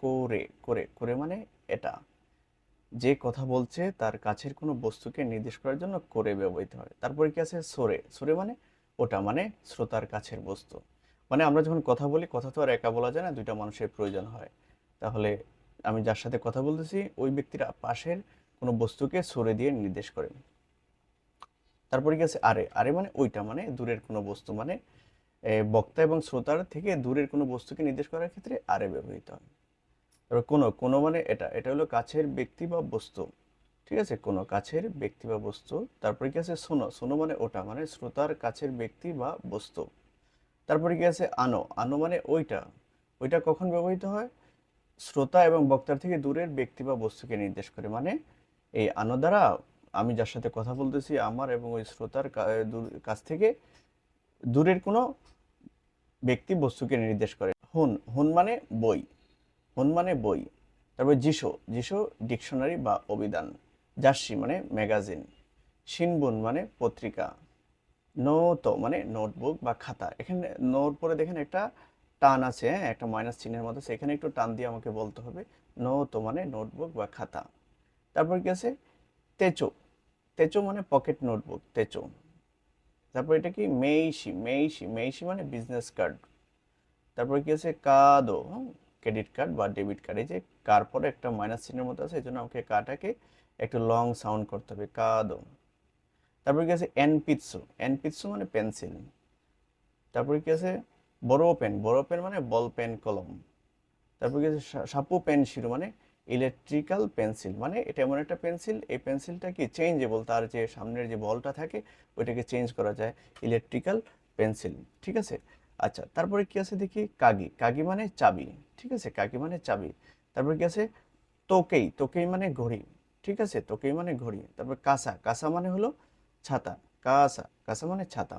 করে করে করে মানে এটা, যে কথা বলছে তার কাছের কোনো বস্তুকে নির্দেশ করার জন্য করে ব্যবহৃত হয়। তারপরে কি আছে সরে, সরে মানে ওটা, মানে শ্রোতার কাছের বস্তু। মানে আমরা যখন কথা বলি, কথা তো আর একা বলা যায় না, দুইটা মানুষের প্রয়োজন হয়। তাহলে আমি যার সাথে কথা বলতেছি ওই ব্যক্তিরা পাশের কোনো বস্তুকে সরে দিয়ে নির্দেশ করে। তারপরে কি আছে আরে, আরে মানে ওইটা, মানে দূরের কোনো বস্তু, মানে বক্তা এবং শ্রোতার থেকে দূরের কোনো বস্তুকে নির্দেশ করার ক্ষেত্রে আরে ব্যবহৃত হয়। তারপর কোনো, কোনো মানে এটা, এটা হলো কাছের ব্যক্তি বা বস্তু। ঠিক আছে, কোনো কাছের ব্যক্তি বা বস্তু। তারপরে কি আছে শোনো, শোনো মানে ওটা, মানে শ্রোতার কাছের ব্যক্তি বা বস্তু। তারপরে কি আছে আনো, আনো মানে ওইটা, ওইটা কখন ব্যবহৃত হয়? শ্রোতা এবং বক্তার থেকে দূরের ব্যক্তি বা বস্তুকে নির্দেশ করে। মানে এই আনো দ্বারা আমি যার সাথে কথা বলতেছি আমার এবং ওই শ্রোতার কাছ থেকে দূরের কোনো ব্যক্তি বস্তুকে নির্দেশ করে। হুন, হুন মানে বই, হুন মানে বই। তারপর যিশো, যিশো ডিকশনারি বা অভিধান। জার্সি মানে ম্যাগাজিন। শিনবুন মানে পত্রিকা। নোতো মানে নোটবুক বা খাতা। এখানে নোর পরে দেখেন একটা টান আছে, হ্যাঁ, একটা মাইনাস চিহ্নের মতো আছে, এখানে একটু টান দিয়ে আমাকে বলতে হবে। নোতো মানে নোটবুক বা খাতা। তারপর কি আছে তেচো, তেচো মানে পকেট নোটবুক, তেচো। তারপর এটা কি মেইশি, মেইশি, মেইশি মানে বিজনেস কার্ড। তারপরে কি আছে কাদো, ক্রেডিট কার্ড বা ডেবিট কার্ড। এই যে কার পরে একটা মাইনাস চিহ্নের মতো আছে, এই জন্য আমাকে কাটাকে একটু লং সাউন্ড করতে হবে, কাদো। তারপরে কি আছে এনপিৎসু, এনপিৎসু মানে পেন্সিল। তারপরে কি আছে বড় পেন, বড় পেন মানে বল পেন কলম। তারপর কি আছে সাপু পেন্সিল মানে ইলেকট্রিক্যাল পেন্সিল। মানে এটা এমন একটা পেন্সিল, এই পেন্সিলটা কি চেঞ্জেবল, তার যে সামনের যে বলটা থাকে ওইটাকে চেঞ্জ করা যায়, ইলেকট্রিক্যাল পেন্সিল। ঠিক আছে। আচ্ছা, তারপরে কি আছে দেখি কাগি, কাগি মানে চাবি। ঠিক আছে, কাগি মানে চাবি। তারপরে কি আছে তোকেই, তোকেই মানে ঘড়ি। ঠিক আছে, তোকেই মানে ঘড়ি। তারপর কাসা, কাসা মানে হলো ছাতা, কাসা, কাসা মানে ছাতা।